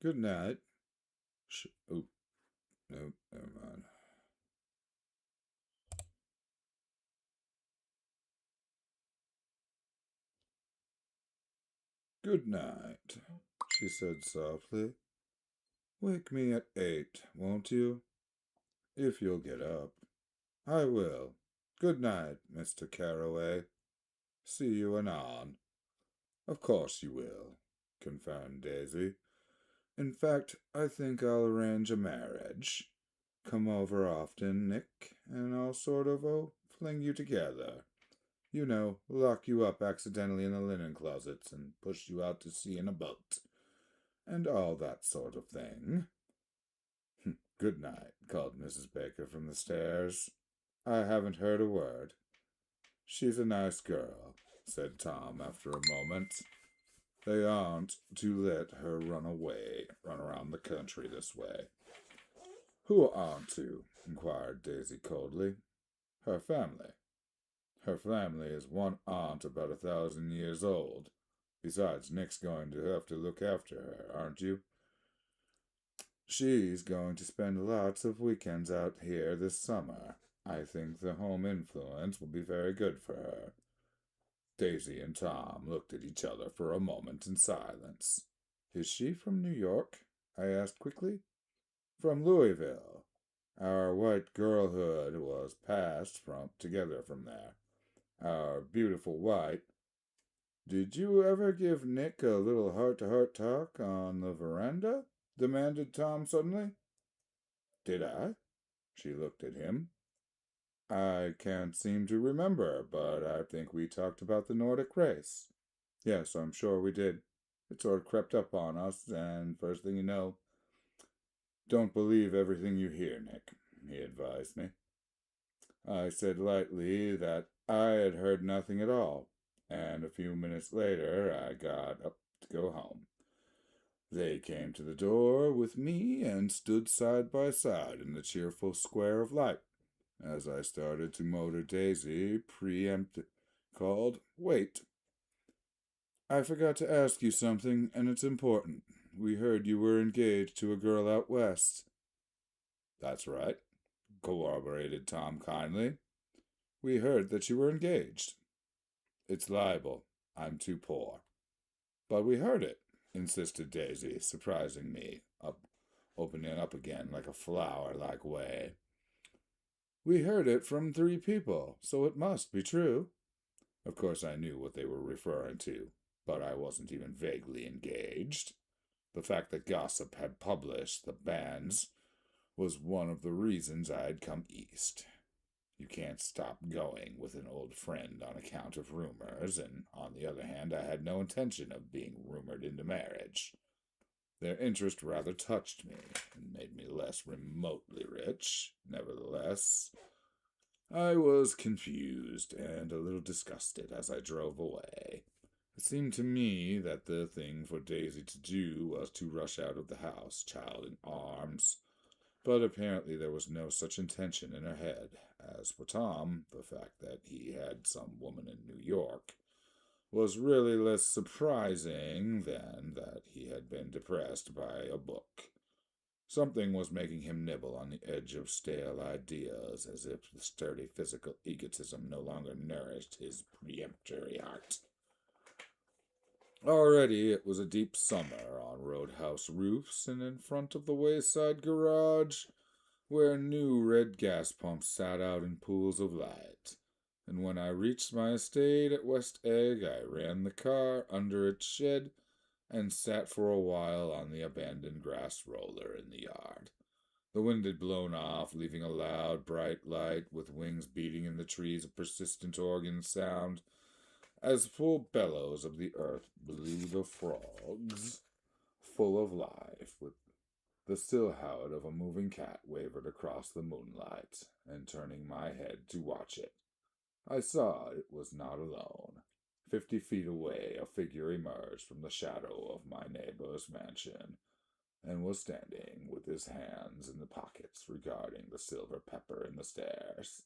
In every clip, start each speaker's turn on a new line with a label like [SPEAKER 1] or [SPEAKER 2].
[SPEAKER 1] Good night. Oh, no, never mind. Good night, she said softly. Wake me at 8, won't you? If you'll get up. I will. Good night, Mr. Carroway. See you anon. Of course you will, confirmed Daisy. In fact, I think I'll arrange a marriage. Come over often, Nick, and I'll fling you together. You know, lock you up accidentally in the linen closets and push you out to sea in a boat. And all that sort of thing. Good night, called Mrs. Baker from the stairs. I haven't heard a word. She's a nice girl, said Tom after a moment. They aren't to let her run around the country this way. Who aren't to? Inquired Daisy coldly. Her family. Her family is one aunt about 1,000 years old. Besides, Nick's going to have to look after her, aren't you? She's going to spend lots of weekends out here this summer. I think the home influence will be very good for her. Daisy and Tom looked at each other for a moment in silence. Is she from New York? I asked quickly. From Louisville. Our white girlhood was passed together from there. Our beautiful white. Did you ever give Nick a little heart-to-heart talk on the veranda? Demanded Tom suddenly. Did I? She looked at him. I can't seem to remember, but I think we talked about the Nordic race. Yes, I'm sure we did. It sort of crept up on us, and first thing you know, don't believe everything you hear, Nick, he advised me. I said lightly that I had heard nothing at all, and a few minutes later I got up to go home. They came to the door with me and stood side by side in the cheerful square of light. As I started to motor Daisy, called, Wait. I forgot to ask you something, and it's important. We heard you were engaged to a girl out west. That's right, corroborated Tom kindly. We heard that you were engaged. It's libel. I'm too poor. But we heard it, insisted Daisy, surprising me, opening up again like a flower-like way. We heard it from 3 people, so it must be true. Of course I knew what they were referring to, but I wasn't even vaguely engaged. The fact that gossip had published the banns was one of the reasons I had come east. You can't stop going with an old friend on account of rumors, and on the other hand, I had no intention of being rumored into marriage. Their interest rather touched me and made me less remotely rich. Nevertheless, I was confused and a little disgusted as I drove away. It seemed to me that the thing for Daisy to do was to rush out of the house, child in arms. But apparently there was no such intention in her head. As for Tom, the fact that he had some woman in New York was really less surprising than that he had been depressed by a book. Something was making him nibble on the edge of stale ideas, as if the sturdy physical egotism no longer nourished his peremptory heart. Already it was a deep summer on roadhouse roofs and in front of the wayside garage, where new red gas pumps sat out in pools of light. And when I reached my estate at West Egg, I ran the car under its shed and sat for a while on the abandoned grass roller in the yard. The wind had blown off, leaving a loud, bright light with wings beating in the trees, a persistent organ sound, as full bellows of the earth blew the frogs, full of life, with the still howl of a moving cat wavered across the moonlight, and turning my head to watch it, I saw it was not alone. 50 feet away, a figure emerged from the shadow of my neighbor's mansion, and was standing with his hands in the pockets regarding the silver pepper in the stairs.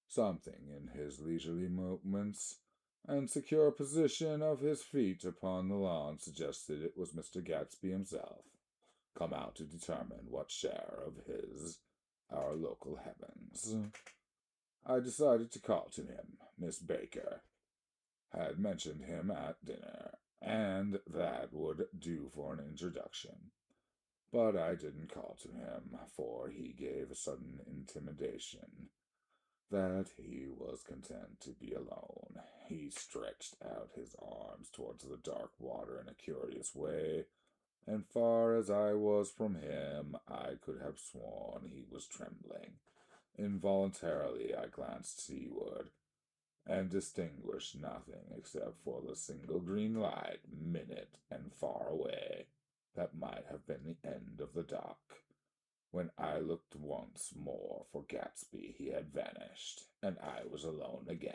[SPEAKER 1] Something in his leisurely movements and secure position of his feet upon the lawn suggested it was Mr. Gatsby himself. come out to determine what share of our local heavens. I decided to call to him. Miss Baker had mentioned him at dinner, and that would do for an introduction. But I didn't call to him, for he gave a sudden intimidation that he was content to be alone. He stretched out his arms towards the dark water in a curious way, and far as I was from him, I could have sworn he was trembling. Involuntarily, I glanced seaward, and distinguished nothing except for the single green light, minute and far away, that might have been the end of the dock. When I looked once more for Gatsby, he had vanished, and I was alone again.